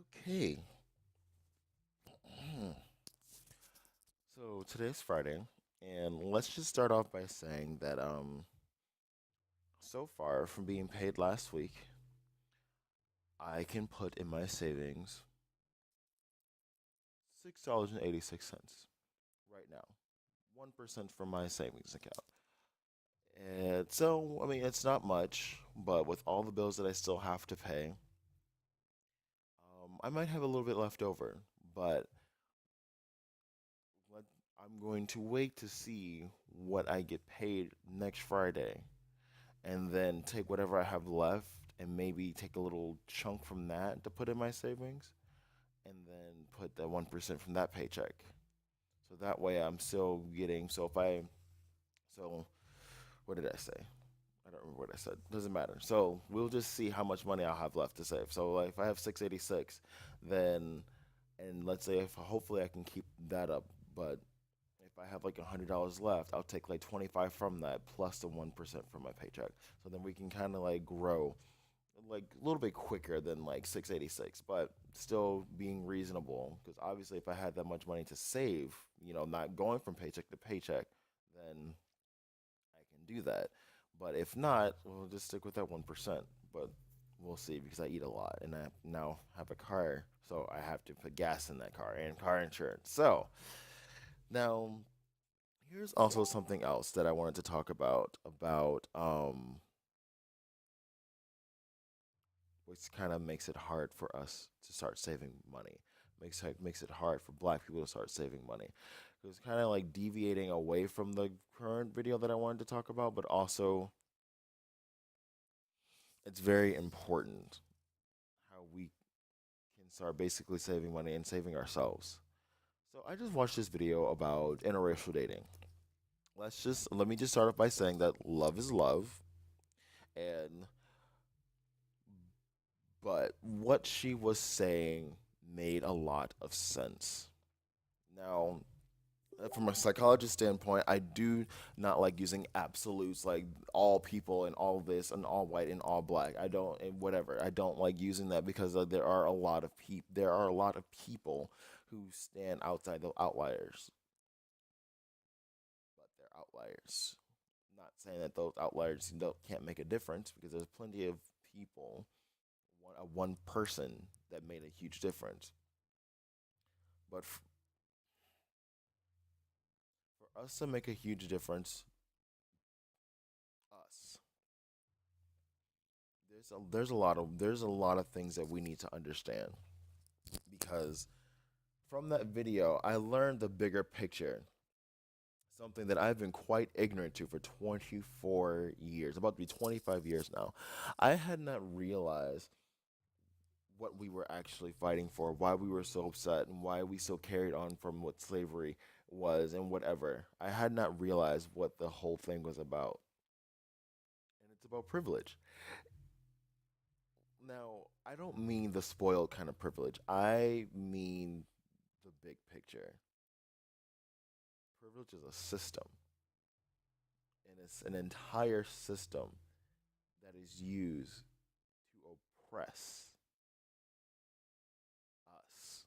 Okay. So today's Friday, and let's just start off by saying that so far from being paid last week, I can put in my savings $6.86 right now. 1% from my savings account. And so, I mean, it's not much, but with all the bills that I still have to pay, I might have a little bit left over, but let, I'm going to wait to see what I get paid next Friday and then take whatever I have left and maybe take a little chunk from that to put in my savings and then put that 1% from that paycheck. So that way I'm still getting, so what did I say? I don't remember what I said. Doesn't matter. So we'll just see how much money I'll have left to save. So like if I have 686, then and let's say if hopefully I can keep that up, but if I have like $100 left, I'll take like 25 from that plus the 1% from my paycheck. So then we can kind of like grow like a little bit quicker than like 686, but still being reasonable. Because obviously, if I had that much money to save, not going from paycheck to paycheck, then I can do that. But if not, we'll just stick with that 1%. But we'll see because I eat a lot and I now have a car, so I have to put gas in that car and car insurance. So now here's also something else that I wanted to talk about which kind of makes it hard for us to start saving money. Makes it hard for Black people to start saving money. It's kind of like deviating away from the current video that I wanted to talk about, but also it's very important how we can start basically saving money and saving ourselves. So I just watched this video about interracial dating. Let me just start off by saying that love is love, and but what she was saying made a lot of sense. Now, from a psychologist standpoint, I do not like using absolutes like all people and all this and all white and all black. I don't and whatever. I don't like using that because there are a lot of people who stand outside the outliers, but they're outliers. Not saying that those outliers can't make a difference because there's plenty of people, one person that made a huge difference. But for us to make a huge difference, us there's a lot of things that we need to understand because from that video I learned the bigger picture, something that I've been quite ignorant to for 24 years, about to be 25 years now. I had not realized what we were actually fighting for, why we were so upset, and why we still carried on from what slavery was and whatever. I had not realized what the whole thing was about. And it's about privilege. Now, I don't mean the spoiled kind of privilege. I mean the big picture. Privilege is a system, and it's an entire system that is used to oppress us.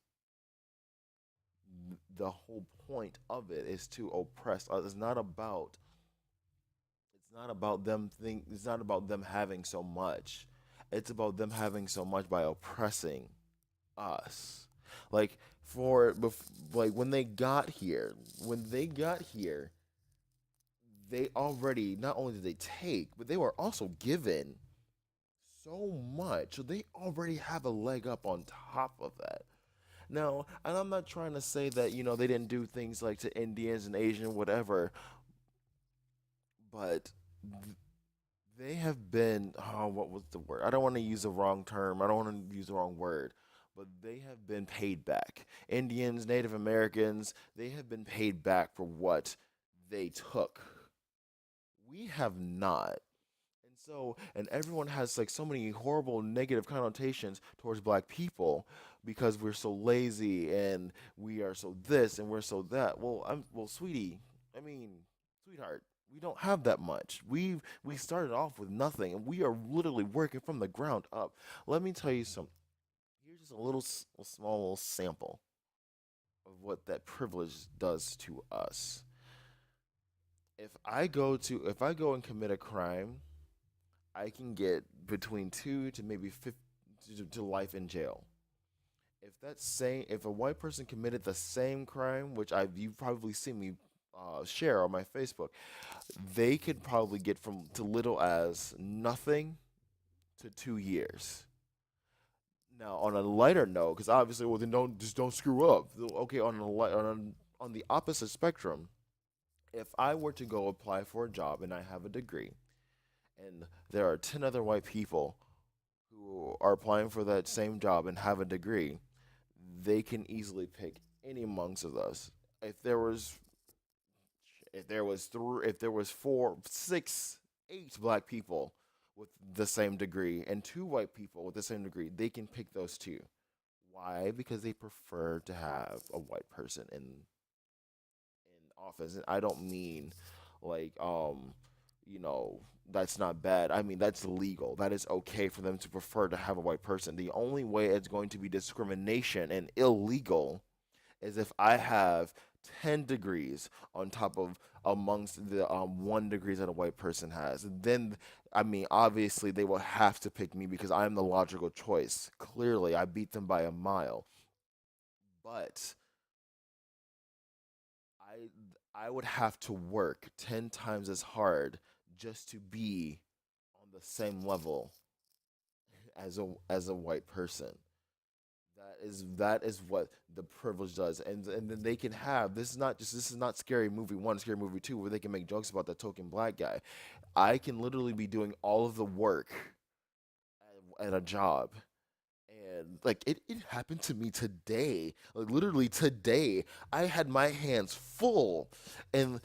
The whole point of it is to oppress us. It's not about them having so much. It's about them having so much by oppressing us. Like like when they got here, they already not only did they take, but they were also given so much. So they already have a leg up on top of that. Now, and I'm not trying to say that, they didn't do things like to Indians and Asian whatever, but they have been, oh, what was the word? I don't want to use the wrong term. I don't want to use the wrong word, but they have been paid back. Indians, Native Americans, they have been paid back for what they took. We have not. And everyone has like so many horrible negative connotations towards black people because we're so lazy and we are so this and we're so that. Well, sweetie, I mean, sweetheart, we don't have that much. We started off with nothing and we are literally working from the ground up. Let me tell you some. Here's just a small little sample of what that privilege does to us. If I go and commit a crime, I can get between 2 to maybe 50 to life in jail. If a white person committed the same crime, which I've you've probably seen me share on my Facebook, they could probably get from to little as nothing to 2 years. Now, on a lighter note, because obviously, well, then don't screw up. Okay, on the opposite spectrum, if I were to go apply for a job and I have a degree, and there are 10 other white people who are applying for that same job and have a degree, they can easily pick any amongst of us. If there was if there was four, six, eight black people with the same degree and two white people with the same degree, they can pick those two. Why? Because they prefer to have a white person in office. And I don't mean like you know that's not bad. I mean that's legal. That is okay for them to prefer to have a white person. The only way it's going to be discrimination and illegal is if I have 10 degrees on top of amongst the 1 degrees that a white person has. Then, I mean, obviously they will have to pick me because I'm the logical choice. Clearly, I beat them by a mile. But I I would have to work 10 times as hard just to be on the same level as a white person. That is what the privilege does, and then they can have this is not scary movie one, scary movie two, where they can make jokes about the token black guy. I can literally be doing all of the work at a job, and like it happened to me today, like literally today. I had my hands full, and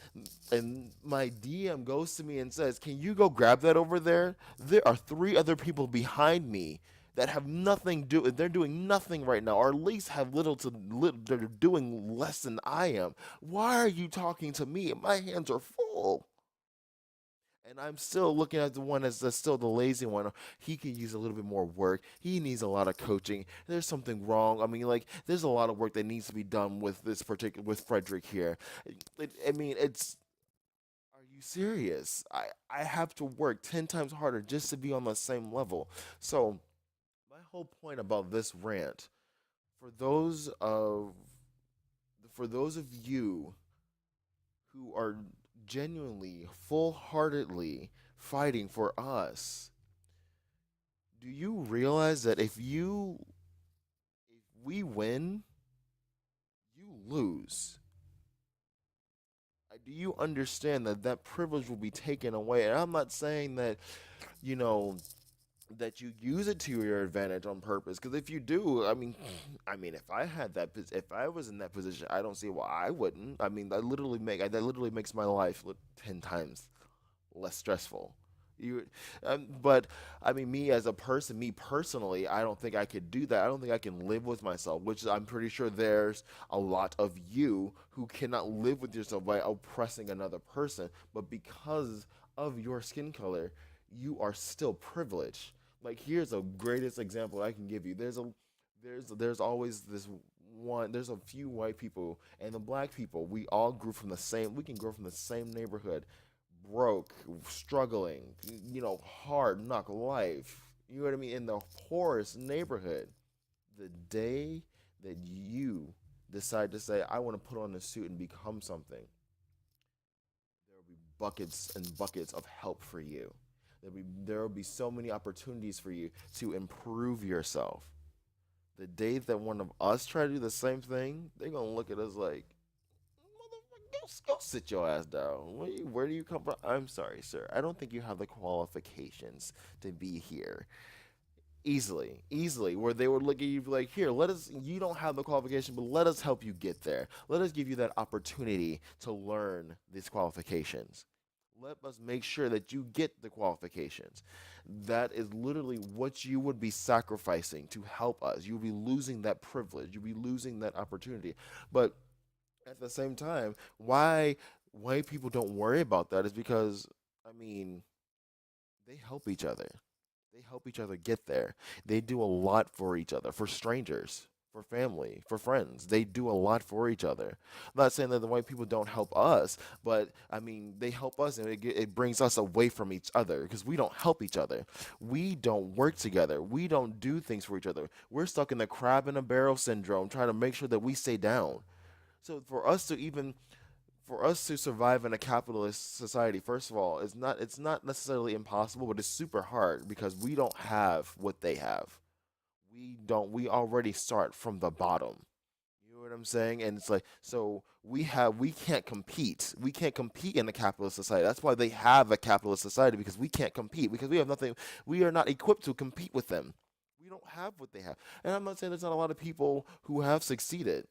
my DM goes to me and says, "Can you go grab that over there? There are three other people behind me that have nothing do. They're doing nothing right now, or at least have they're doing less than I am. Why are you talking to me? My hands are full." And I'm still looking at the one that's still the lazy one. He could use a little bit more work. He needs a lot of coaching. There's something wrong. I mean, like, there's a lot of work that needs to be done with this particular with Frederick here. I mean, it's. Are you serious? I have to work 10 times harder just to be on the same level. So my whole point about this rant, for those of for those of you who are genuinely, full heartedly fighting for us, do you realize that if we win, you lose? Do you understand that that privilege will be taken away? And I'm not saying that, you know, that you use it to your advantage on purpose. Because if you do, I mean, if I had if I was in that position, I don't see why I wouldn't. I mean, that literally makes my life look 10 times less stressful. You, but I mean, me as a person, me personally, I don't think I could do that. I don't think I can live with myself, which I'm pretty sure there's a lot of you who cannot live with yourself by oppressing another person. But because of your skin color, you are still privileged. Like here's a greatest example I can give you. There's always this one. There's a few white people and the black people. We all grew from the same. We can grow from the same neighborhood, broke, struggling, hard knock life. You know what I mean? In the poorest neighborhood. The day that you decide to say, I want to put on a suit and become something, there will be buckets and buckets of help for you. There will be so many opportunities for you to improve yourself. The day that one of us try to do the same thing, they're gonna look at us like, motherfucker, go sit your ass down. Where do you come from? I'm sorry, sir. I don't think you have the qualifications to be here. Easily, where they would look at you like, here, you don't have the qualification, but let us help you get there. Let us give you that opportunity to learn these qualifications. Let us make sure that you get the qualifications. That is literally what you would be sacrificing to help us. You'll be losing that privilege. You'll be losing that opportunity. But at the same time, why white people don't worry about that is because, I mean, they help each other. They help each other get there. They do a lot for each other, for strangers, for family, for friends. They do a lot for each other. I'm not saying that the white people don't help us, but I mean, they help us and it brings us away from each other because we don't help each other. We don't work together. We don't do things for each other. We're stuck in the crab in a barrel syndrome trying to make sure that we stay down. So for us to survive in a capitalist society, first of all, it's not necessarily impossible, but it's super hard because we don't have what they have. We already start from the bottom. You know what I'm saying? And it's like so we can't compete. We can't compete in a capitalist society. That's why they have a capitalist society because we can't compete because we have nothing. We are not equipped to compete with them. We don't have what they have. And I'm not saying there's not a lot of people who have succeeded.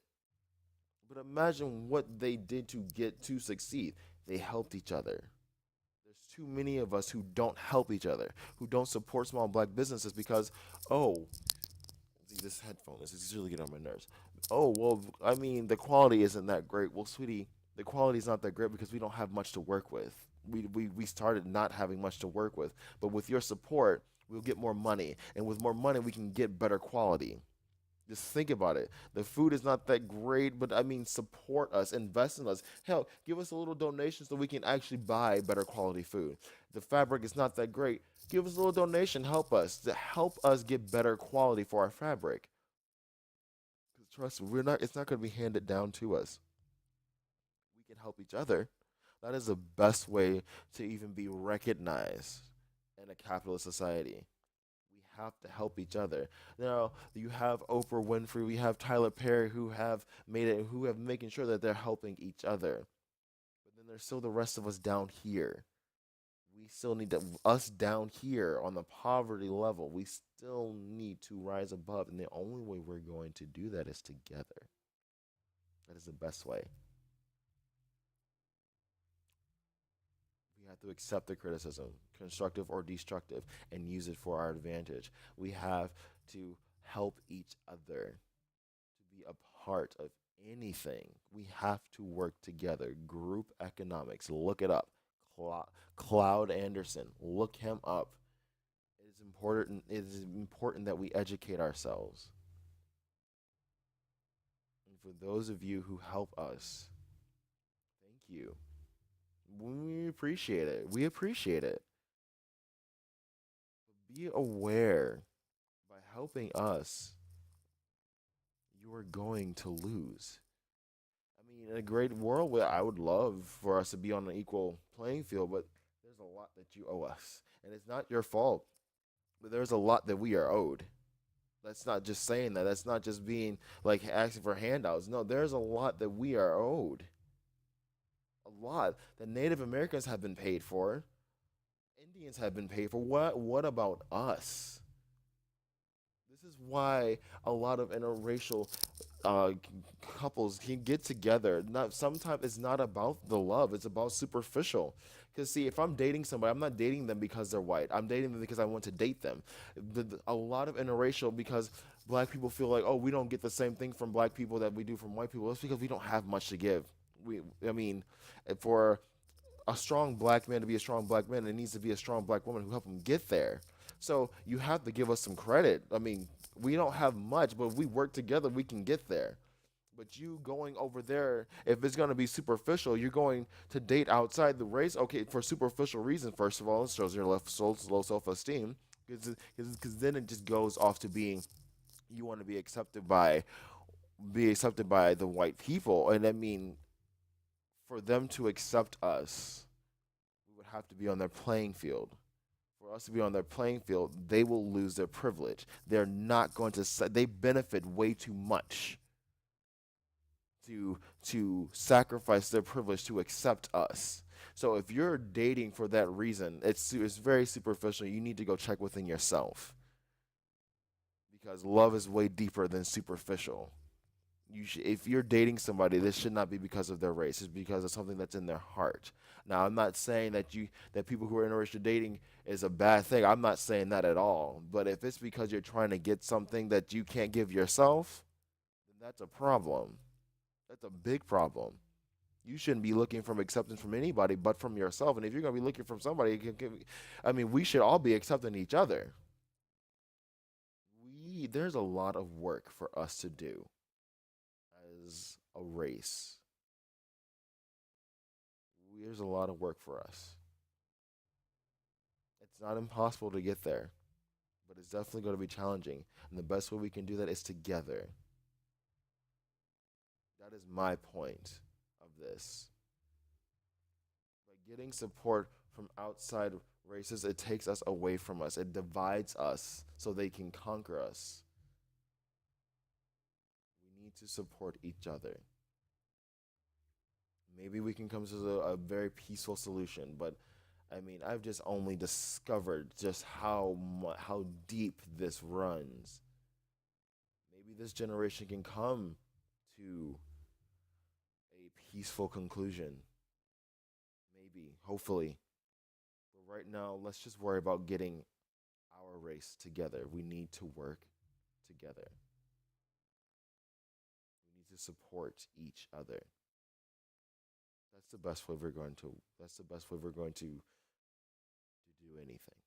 But imagine what they did to get to succeed. They helped each other. There's too many of us who don't help each other, who don't support small black businesses because, oh, see, this headphone is really getting on my nerves. Oh, well, I mean, the quality isn't that great. Well, sweetie, the quality is not that great because we don't have much to work with. We started not having much to work with. But with your support, we'll get more money. And with more money, we can get better quality. Just think about it. The food is not that great, but I mean, support us, invest in us. Hell, give us a little donation so we can actually buy better quality food. The fabric is not that great. Give us a little donation, help us to help us get better quality for our fabric. 'Cause trust me, we're not. It's not going to be handed down to us. We can help each other. That is the best way to even be recognized in a capitalist society. We have to help each other. Now you have Oprah Winfrey, we have Tyler Perry who have made it, who have making sure that they're helping each other. But then there's still the rest of us down here. We still need to us down here on the poverty level. We still need to rise above, and the only way we're going to do that is together. That is the best way. We have to accept the criticism, constructive or destructive, and use it for our advantage. We have to help each other to be a part of anything. We have to work together. Group economics, look it up. Cloud Anderson, look him up. It is important. It is important that we educate ourselves. And for those of you who help us, thank you. We appreciate it. We appreciate it. Be aware by helping us, you are going to lose. I mean, in a great world where I would love for us to be on an equal playing field, but there's a lot that you owe us. And it's not your fault, but there's a lot that we are owed. That's not just saying that. That's not just being like asking for handouts. No, there's a lot that we are owed. A lot that Native Americans have been paid for. Indians have been paid for. What about us? This is why a lot of interracial uh, couples can get together. Not sometimes it's not about the love; it's about superficial. Because see, if I'm dating somebody, I'm not dating them because they're white. I'm dating them because I want to date them. A lot of interracial because black people feel like, oh, we don't get the same thing from black people that we do from white people. It's because we don't have much to give. I mean, for a strong black man to be a strong black man, it needs to be a strong black woman who help him get there. So you have to give us some credit. I mean, we don't have much, but if we work together, we can get there. But you going over there, if it's going to be superficial, you're going to date outside the race. Okay, for superficial reasons, first of all, it shows your low self esteem. Because then it just goes off to being you want to be accepted by the white people, and I mean for them to accept us, we would have to be on their playing field. For us to be on their playing field, they will lose their privilege. They're not going to. They benefit way too much to sacrifice their privilege to accept us. So if you're dating for that reason, it's very superficial. You need to go check within yourself because love is way deeper than superficial. If you're dating somebody, this should not be because of their race. It's because of something that's in their heart. Now, I'm not saying that people who are interracial dating is a bad thing. I'm not saying that at all. But if it's because you're trying to get something that you can't give yourself, then that's a problem. That's a big problem. You shouldn't be looking for acceptance from anybody but from yourself. And if you're going to be looking from somebody, I mean, we should all be accepting each other. there's a lot of work for us to do as a race. There's a lot of work for us. It's not impossible to get there, but it's definitely going to be challenging. And the best way we can do that is together. That is my point of this. By getting support from outside races, it takes us away from us. It divides us so they can conquer us. We need to support each other. Maybe we can come to a very peaceful solution, but I mean, I've just only discovered just how deep this runs. Maybe this generation can come to a peaceful conclusion. Maybe, hopefully. But right now, let's just worry about getting our race together. We need to work together. We need to support each other. That's the best way we're going to do anything.